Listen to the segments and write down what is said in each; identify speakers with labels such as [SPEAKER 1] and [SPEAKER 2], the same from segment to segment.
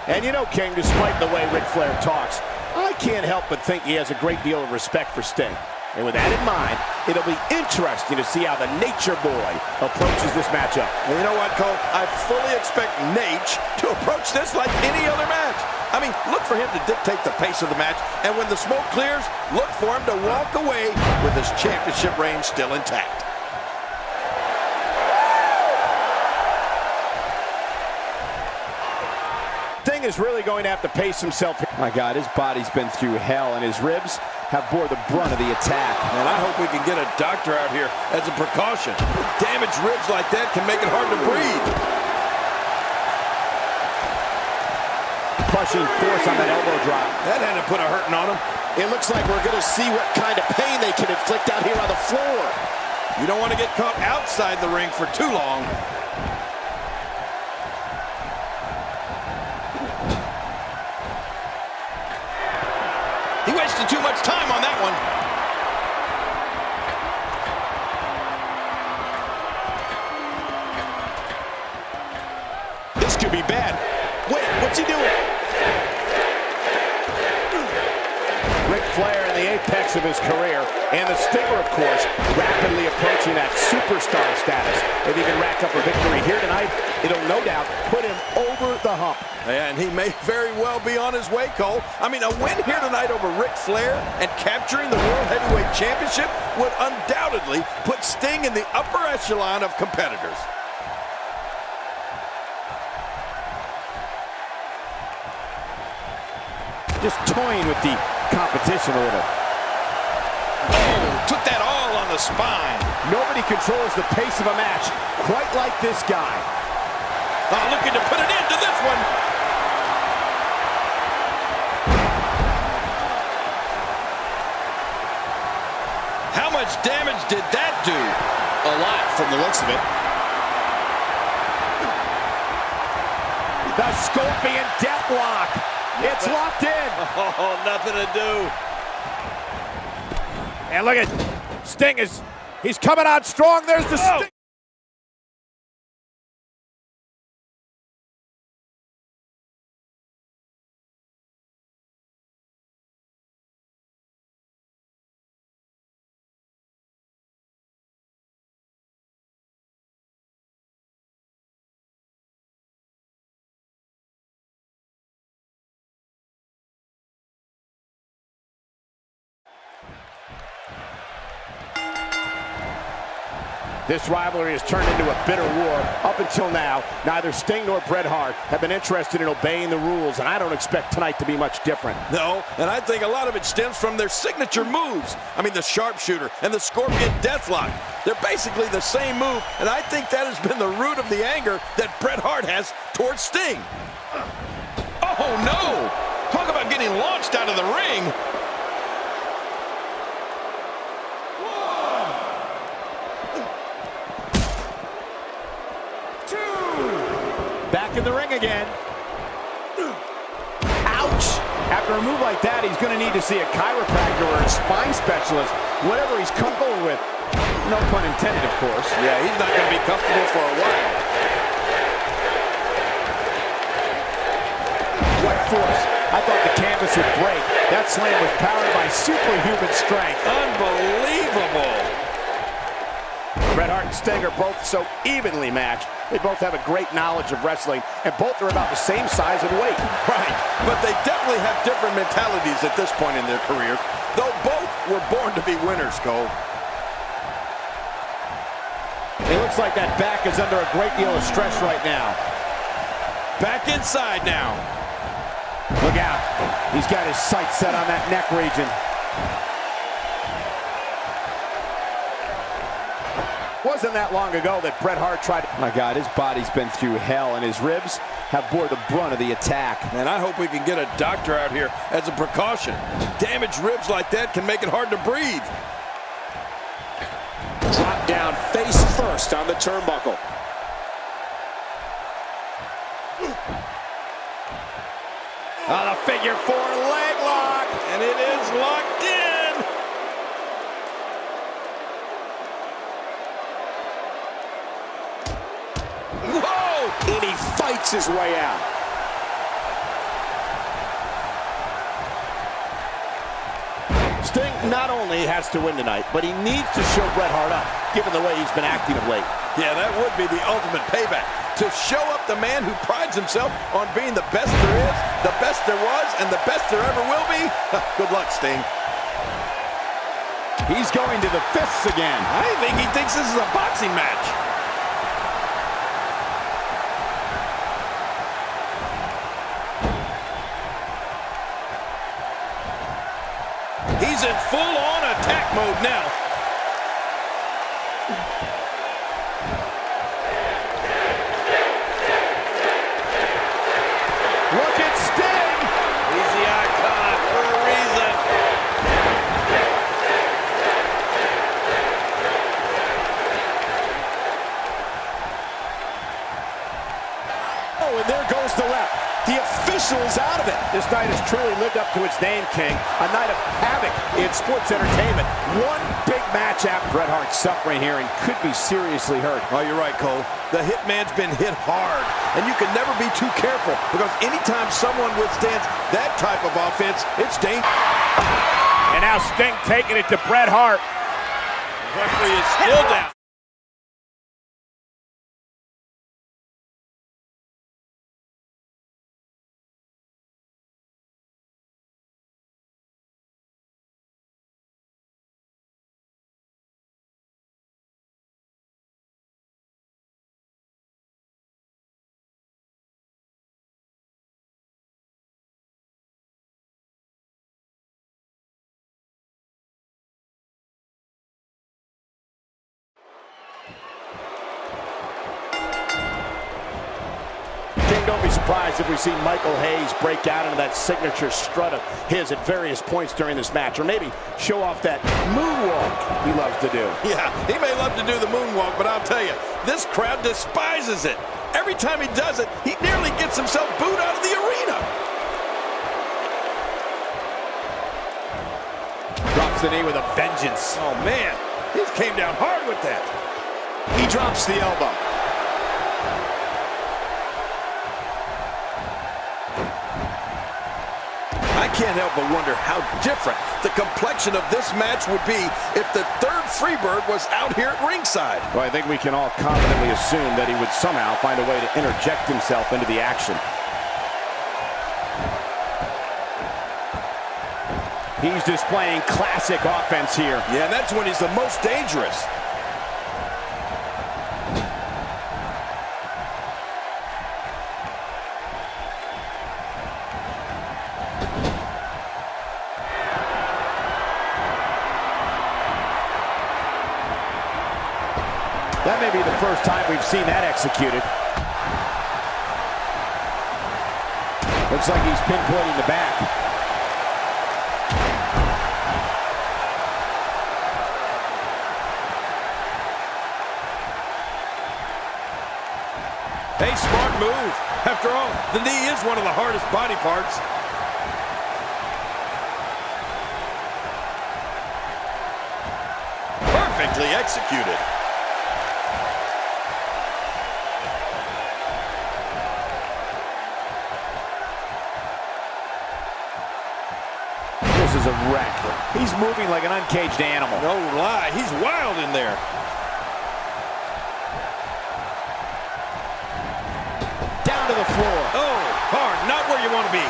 [SPEAKER 1] And you know, King, despite the way Ric Flair talks, I can't help but think he has a great deal of respect for Sting. And with that in mind, it'll be interesting to see how the Nature Boy approaches this matchup.
[SPEAKER 2] And you know what, Cole? I fully expect Nate to approach this like any other match. I mean, look for him to dictate the pace of the match, and when the smoke clears, look for him to walk away with his championship reign still intact.
[SPEAKER 1] Sting is really going to have to pace himself. My God, his body's been through hell, and his ribs have bore the brunt of the attack.
[SPEAKER 2] And I hope we can get a doctor out here as a precaution. Damaged ribs like that can make it hard to breathe.
[SPEAKER 1] Crushing force on that elbow drop.
[SPEAKER 2] That had to put a hurting on him.
[SPEAKER 1] It looks like we're going to see what kind of pain they can inflict out here on the floor.
[SPEAKER 2] You don't want to get caught outside the ring for too long. He wasted too much time on that one.
[SPEAKER 1] This could be bad. Wait, what's he doing? Ric Flair in the apex of his career, and the Stinger, of course, rapidly approaching that superstar status. If he can rack up a victory here tonight, it'll no doubt put him over the hump.
[SPEAKER 2] And he may very well be on his way, Cole. I mean, a win here tonight over Ric Flair and capturing the World Heavyweight Championship would undoubtedly put Sting in the upper echelon of competitors.
[SPEAKER 1] Just toying with the competition a little.
[SPEAKER 2] Oh, took that all on the spine.
[SPEAKER 1] Nobody controls the pace of a match quite like this guy.
[SPEAKER 2] Oh, looking to put an end to this one. How much damage did that do?
[SPEAKER 1] A lot from the looks of it. The Scorpion Deathlock. It's locked in.
[SPEAKER 2] Oh, nothing to do.
[SPEAKER 1] And look at Sting he's coming out strong. There's the Sting. This rivalry has turned into a bitter war. Up until now, neither Sting nor Bret Hart have been interested in obeying the rules, and I don't expect tonight to be much different.
[SPEAKER 2] No, and I think a lot of it stems from their signature moves. I mean, the sharpshooter and the Scorpion Deathlock. They're basically the same move, and I think that has been the root of the anger that Bret Hart has towards Sting. Oh, no! Talk about getting launched out of the ring.
[SPEAKER 1] Back in the ring again. Ouch! After a move like that, he's going to need to see a chiropractor or a spine specialist, whatever he's comfortable with. No pun intended, of course.
[SPEAKER 2] Yeah, he's not going to be comfortable for a while.
[SPEAKER 1] What force! I thought the canvas would break. That slam was powered by superhuman strength.
[SPEAKER 2] Unbelievable!
[SPEAKER 1] Bret Hart and Sting are both so evenly matched. They both have a great knowledge of wrestling, and both are about the same size and weight.
[SPEAKER 2] Right, but they definitely have different mentalities at this point in their careers, though both were born to be winners, Cole.
[SPEAKER 1] It looks like that back is under a great deal of stress right now.
[SPEAKER 2] Back inside now.
[SPEAKER 1] Look out. He's got his sights set on that neck region. Wasn't that long ago that Bret Hart tried to... My God, his body's been through hell, and his ribs have bore the brunt of the attack.
[SPEAKER 2] And I hope we can get a doctor out here as a precaution. Damaged ribs like that can make it hard to breathe.
[SPEAKER 1] Drop down face first on the turnbuckle. The figure four leg lock.
[SPEAKER 2] And it is locked in.
[SPEAKER 1] Whoa! And he fights his way out. Sting not only has to win tonight, but he needs to show Bret Hart up, given the way he's been acting of late.
[SPEAKER 2] Yeah, that would be the ultimate payback. To show up the man who prides himself on being the best there is, the best there was, and the best there ever will be. Good luck, Sting.
[SPEAKER 1] He's going to the fists again.
[SPEAKER 2] I think he thinks this is a boxing match. He's in full-on attack mode now.
[SPEAKER 1] Look at Sting!
[SPEAKER 2] He's the icon for a reason.
[SPEAKER 1] Oh, and there goes the ref. The official is out of it. This night has truly lived up to its name, King. A night of havoc in sports entertainment. One big match after Bret Hart suffering here and could be seriously hurt.
[SPEAKER 2] Oh, you're right, Cole. The hitman's been hit hard, and you can never be too careful because anytime someone withstands that type of offense, it's dangerous.
[SPEAKER 1] And now Sting taking it to Bret Hart.
[SPEAKER 2] The referee is still down.
[SPEAKER 1] Don't be surprised if we see Michael Hayes break out into that signature strut of his at various points during this match, or maybe show off that moonwalk he loves to do.
[SPEAKER 2] Yeah, he may love to do the moonwalk, but I'll tell you, this crowd despises it. Every time he does it, he nearly gets himself booed out of the arena.
[SPEAKER 1] Drops the knee with a vengeance.
[SPEAKER 2] Oh, man, he came down hard with that.
[SPEAKER 1] He drops the elbow.
[SPEAKER 2] I can't help but wonder how different the complexion of this match would be if the third Freebird was out here at ringside.
[SPEAKER 1] Well, I think we can all confidently assume that he would somehow find a way to interject himself into the action. He's displaying classic offense here.
[SPEAKER 2] Yeah, and that's when he's the most dangerous.
[SPEAKER 1] That may be the first time we've seen that executed. Looks like he's pinpointing the back.
[SPEAKER 2] Hey, smart move. After all, the knee is one of the hardest body parts. Perfectly executed.
[SPEAKER 1] This is a wreck. He's moving like an uncaged animal.
[SPEAKER 2] No lie, he's wild in there.
[SPEAKER 1] Down to the floor.
[SPEAKER 2] Oh, hard, not where you want to be.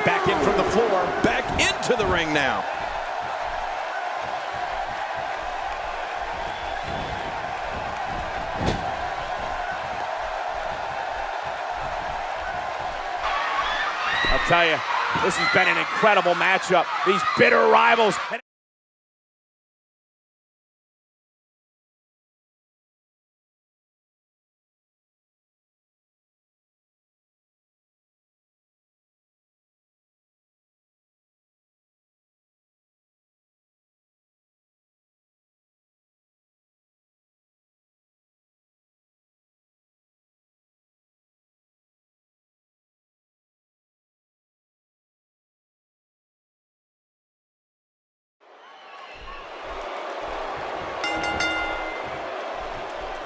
[SPEAKER 1] Back in from the floor.
[SPEAKER 2] Back into the ring now.
[SPEAKER 1] I'll tell you, this has been an incredible matchup. These bitter rivals.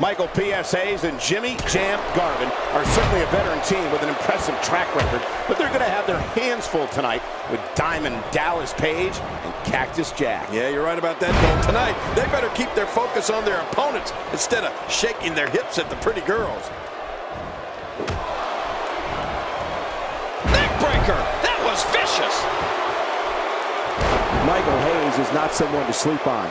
[SPEAKER 1] Michael PSAs and Jimmy Jam Garvin are certainly a veteran team with an impressive track record, but they're going to have their hands full tonight with Diamond Dallas Page and Cactus Jack.
[SPEAKER 2] Yeah, you're right about that, Cole. Tonight, they better keep their focus on their opponents instead of shaking their hips at the pretty girls. Neckbreaker! That was vicious!
[SPEAKER 1] Michael Hayes is not someone to sleep on.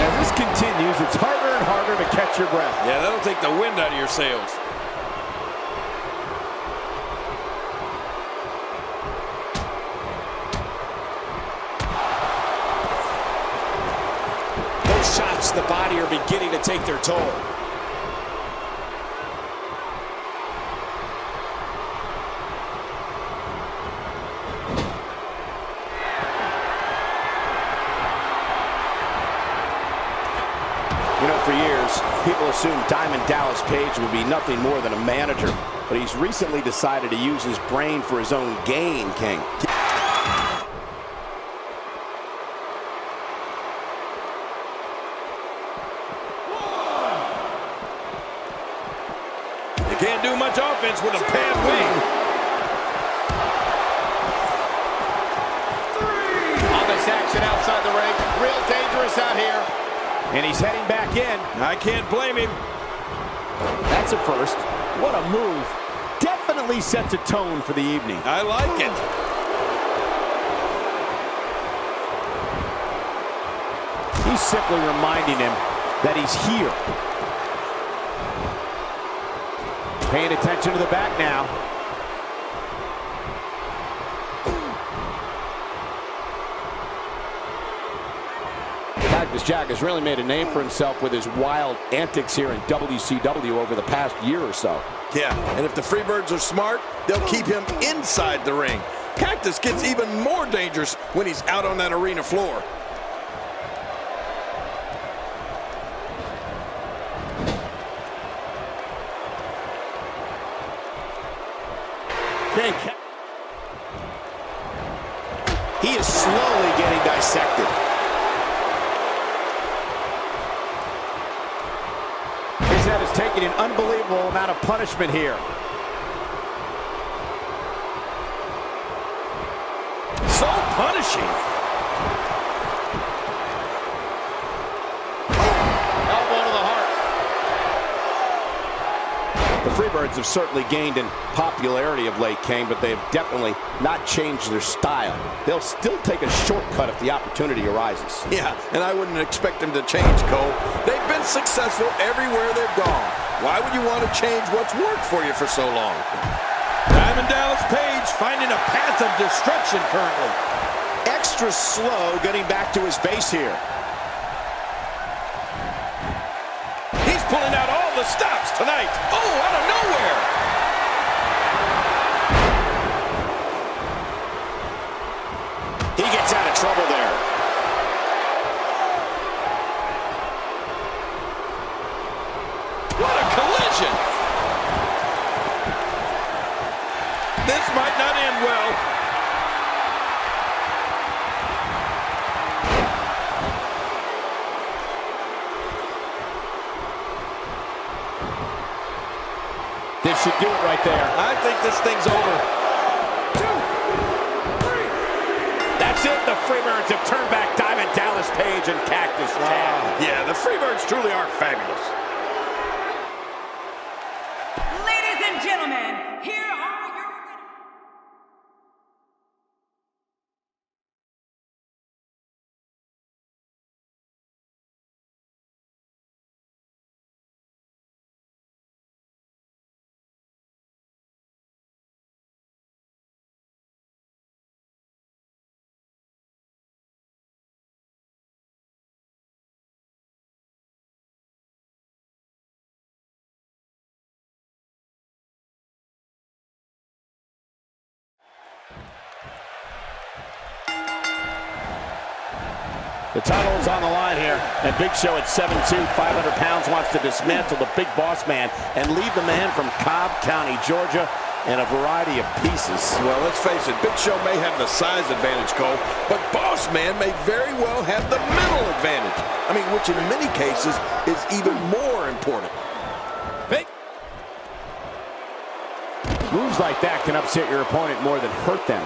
[SPEAKER 1] As this continues, it's harder and harder to catch your breath.
[SPEAKER 2] Yeah, that'll take the wind out of your sails.
[SPEAKER 3] Those shots to the body are beginning to take their toll.
[SPEAKER 1] You know, for years, people assumed Diamond Dallas Page would be nothing more than a manager, but he's recently decided to use his brain for his own gain, King.
[SPEAKER 2] You can't do much offense with a pad wing.
[SPEAKER 3] All this action outside the ring, real dangerous out here.
[SPEAKER 1] And he's heading back in.
[SPEAKER 2] I can't blame him.
[SPEAKER 1] That's a first. What a move. Definitely sets a tone for the evening.
[SPEAKER 2] I like it.
[SPEAKER 1] He's simply reminding him that he's here. Paying attention to the back now. Cactus Jack has really made a name for himself with his wild antics here in WCW over the past year or so.
[SPEAKER 2] Yeah, and if the Freebirds are smart, they'll keep him inside the ring. Cactus gets even more dangerous when he's out on that arena floor.
[SPEAKER 3] He is slowly getting dissected.
[SPEAKER 1] His head is taking an unbelievable amount of punishment here.
[SPEAKER 2] So punishing.
[SPEAKER 3] Elbow to the heart.
[SPEAKER 1] The Freebirds have certainly gained in popularity of late, King, but they have definitely not changed their style. They'll still take a shortcut if the opportunity arises.
[SPEAKER 2] Yeah, and I wouldn't expect them to change, Cole. They've been successful everywhere they've gone. Why would you want to change what's worked for you for so long? Diamond Dallas Page finding a path of destruction currently.
[SPEAKER 3] Extra slow getting back to his base here.
[SPEAKER 2] He's pulling out all the stops tonight. Oh, out of nowhere.
[SPEAKER 3] He gets out of trouble there.
[SPEAKER 2] What a collision. This might not end well.
[SPEAKER 1] This should do it right there.
[SPEAKER 2] I think this thing's over.
[SPEAKER 1] 2, 3. That's it. The Freebirds have turned back Diamond Dallas Page and Cactus Jack.
[SPEAKER 2] Yeah, the Freebirds truly are fabulous.
[SPEAKER 4] Ladies and gentlemen, here are your winners.
[SPEAKER 1] The title's on the line here, and Big Show at 7'2", 500 pounds, wants to dismantle the big boss man and leave the man from Cobb County, Georgia, in a variety of pieces.
[SPEAKER 2] Well, let's face it, Big Show may have the size advantage, Cole, but Boss Man may very well have the mental advantage. I mean, which in many cases is even more important.
[SPEAKER 1] Moves like that can upset your opponent more than hurt them.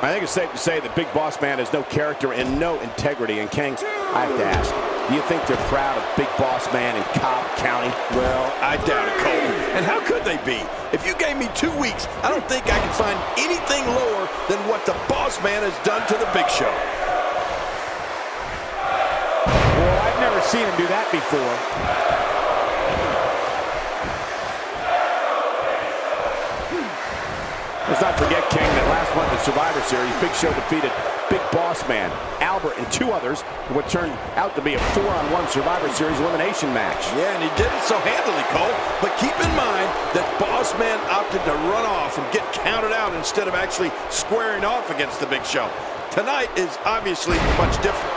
[SPEAKER 1] I think it's safe to say that Big Boss Man has no character and no integrity. And King, I have to ask, do you think they're proud of Big Boss Man in Cobb County?
[SPEAKER 2] Well, I doubt it, Cole. And how could they be? If you gave me 2 weeks, I don't think I can find anything lower than what the Boss Man has done to the Big Show.
[SPEAKER 1] Well, I've never seen him do that before. Let's not forget, King, that last month in Survivor Series, Big Show defeated Big Boss Man, Albert, and 2 others in what turned out to be a 4-on-1 Survivor Series elimination match.
[SPEAKER 2] Yeah, and he did it so handily, Cole. But keep in mind that Boss Man opted to run off and get counted out instead of actually squaring off against the Big Show. Tonight is obviously much different.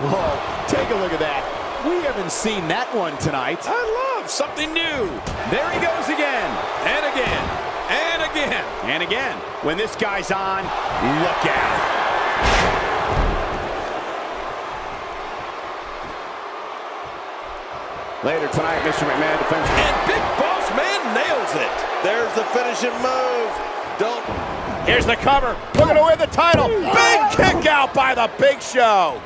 [SPEAKER 1] Whoa, take a look at that. We haven't seen that one tonight.
[SPEAKER 2] I love something new.
[SPEAKER 1] There he goes again.
[SPEAKER 2] And again. And again.
[SPEAKER 1] And again. When this guy's on, look out. Later tonight, Mr. McMahon defends.
[SPEAKER 2] And Big Boss Man nails it. There's the finishing move.
[SPEAKER 1] Here's the cover. Looking to win the title. Big kick out by the Big Show.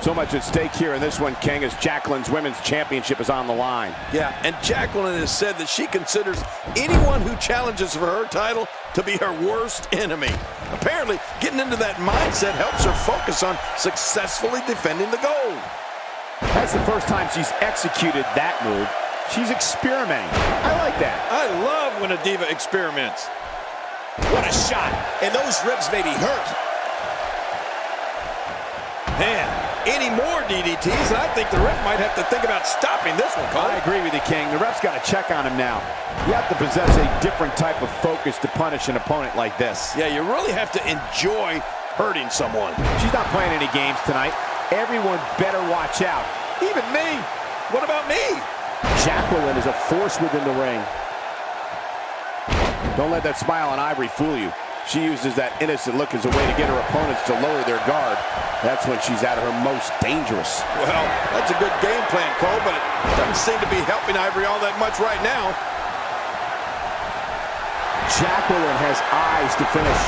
[SPEAKER 1] So much at stake here in this one, King, as Jacqueline's women's championship is on the line.
[SPEAKER 2] Yeah, and Jacqueline has said that she considers anyone who challenges for her title to be her worst enemy. Apparently, getting into that mindset helps her focus on successfully defending the gold.
[SPEAKER 1] That's the first time she's executed that move. She's experimenting. I like that.
[SPEAKER 2] I love when a diva experiments.
[SPEAKER 3] What a shot. And those ribs may be hurt.
[SPEAKER 2] Man, any more DDTs, and I think the ref might have to think about stopping this one, Cole.
[SPEAKER 1] I agree with you, King. The ref's got to check on him now. You have to possess a different type of focus to punish an opponent like this.
[SPEAKER 2] Yeah, you really have to enjoy hurting someone.
[SPEAKER 1] She's not playing any games tonight. Everyone better watch out.
[SPEAKER 2] Even me. What about me?
[SPEAKER 1] Jacqueline is a force within the ring. Don't let that smile on Ivory fool you. She uses that innocent look as a way to get her opponents to lower their guard. That's when she's at her most dangerous.
[SPEAKER 2] Well, that's a good game plan, Cole, but it doesn't seem to be helping Ivory all that much right now.
[SPEAKER 1] Jacqueline has eyes to finish.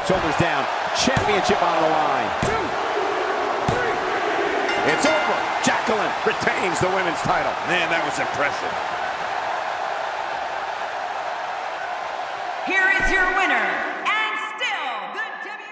[SPEAKER 1] Shoulders down. Championship on the line. 2, 3. It's over. Jacqueline retains the women's title.
[SPEAKER 2] Man, that was impressive.
[SPEAKER 4] Here is your winner, and still the W.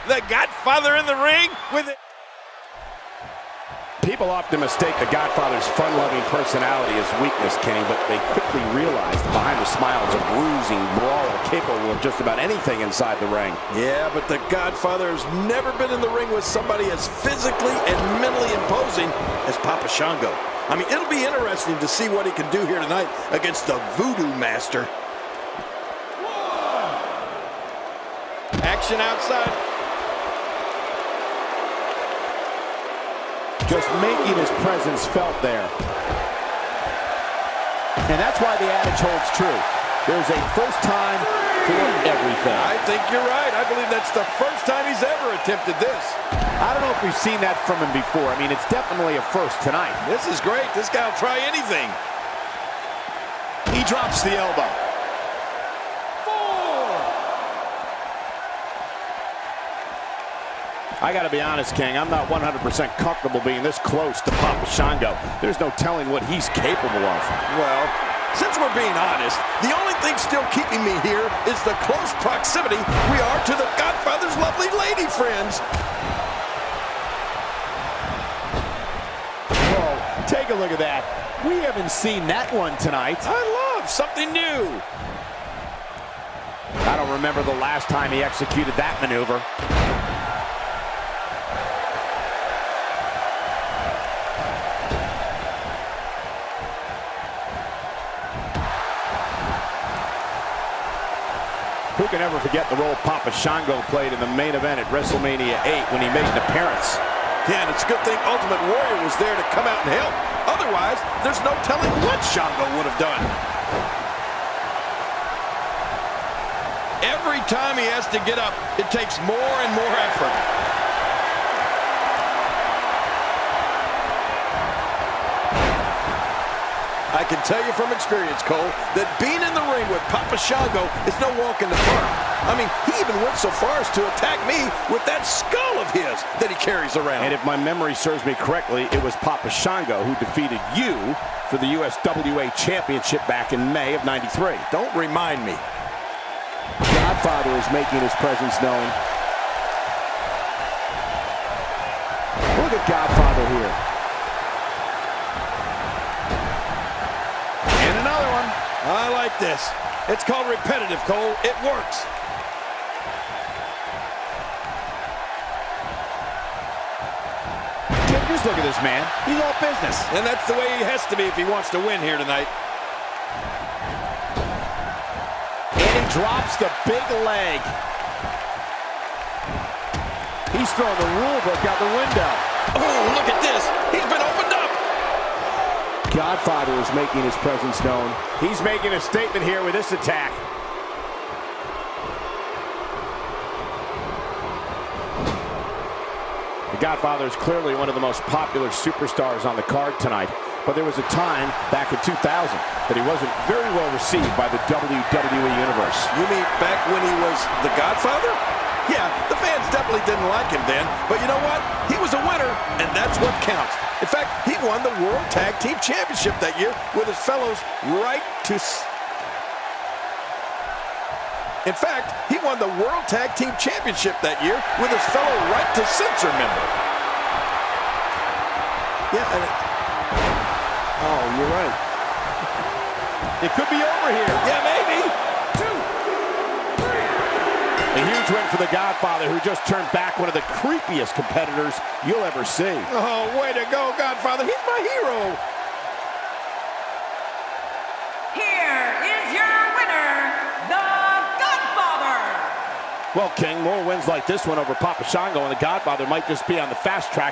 [SPEAKER 2] The Godfather in the ring with it.
[SPEAKER 1] People often mistake the Godfather's fun-loving personality as weakness, Kenny, but they quickly realize that behind the smile is a bruising brawler capable of just about anything inside the ring.
[SPEAKER 2] Yeah, but the Godfather has never been in the ring with somebody as physically and mentally imposing as Papa Shango. I mean, it'll be interesting to see what he can do here tonight against the Voodoo Master. Action outside.
[SPEAKER 1] Just making his presence felt there. And that's why the adage holds true. There's a first time for everything.
[SPEAKER 2] I think you're right. I believe that's the first time he's ever attempted this.
[SPEAKER 1] I don't know if we've seen that from him before. I mean, it's definitely a first tonight.
[SPEAKER 2] This is great. This guy will try anything.
[SPEAKER 3] He drops the elbow.
[SPEAKER 1] 4. I got to be honest, King. I'm not 100% comfortable being this close to Papa Shango. There's no telling what he's capable of.
[SPEAKER 2] Well, since we're being honest, the only thing still keeping me here is the close proximity we are to the Godfather's lovely lady friends.
[SPEAKER 1] Whoa, take a look at that. We haven't seen that one tonight.
[SPEAKER 2] I love something new.
[SPEAKER 1] I don't remember the last time he executed that maneuver. Who can ever forget the role Papa Shango played in the main event at WrestleMania 8 when he made an appearance?
[SPEAKER 2] Yeah, and it's a good thing Ultimate Warrior was there to come out and help. Otherwise, there's no telling what Shango would have done. Every time he has to get up, it takes more and more effort. I can tell you from experience, Cole, that being in the ring with Papa Shango is no walk in the park. I mean, he even went so far as to attack me with that skull of his that he carries around.
[SPEAKER 1] And if my memory serves me correctly, it was Papa Shango who defeated you for the USWA Championship back in May of '93.
[SPEAKER 2] Don't remind me.
[SPEAKER 1] Godfather is making his presence known. Look at Godfather here.
[SPEAKER 2] And another one. I like this. It's called repetitive, Cole. It works.
[SPEAKER 1] Just look at this man. He's all business.
[SPEAKER 2] And that's the way he has to be if he wants to win here tonight.
[SPEAKER 1] And he drops the big leg. He's throwing the rule book out the window.
[SPEAKER 2] Oh, look at this. He's been opened up.
[SPEAKER 1] Godfather is making his presence known. He's making a statement here with this attack. The Godfather is clearly one of the most popular superstars on the card tonight. But there was a time back in 2000 that he wasn't very well received by the WWE Universe.
[SPEAKER 2] You mean back when he was the Godfather? Yeah, the fans definitely didn't like him then. But you know what? He was a winner, and that's what counts. In fact, he won the World Tag Team Championship that year with his fellows right to... In fact, he won the World Tag Team Championship that year with his fellow right to censor member. Yeah, and oh, you're right.
[SPEAKER 1] It could be over here.
[SPEAKER 2] Yeah, maybe.
[SPEAKER 1] A huge win for the Godfather, who just turned back one of the creepiest competitors you'll ever see.
[SPEAKER 2] Oh, way to go, Godfather. He's my hero.
[SPEAKER 4] Here is your winner, the Godfather.
[SPEAKER 1] Well, King, more wins like this one over Papa Shango and the Godfather might just be on the fast track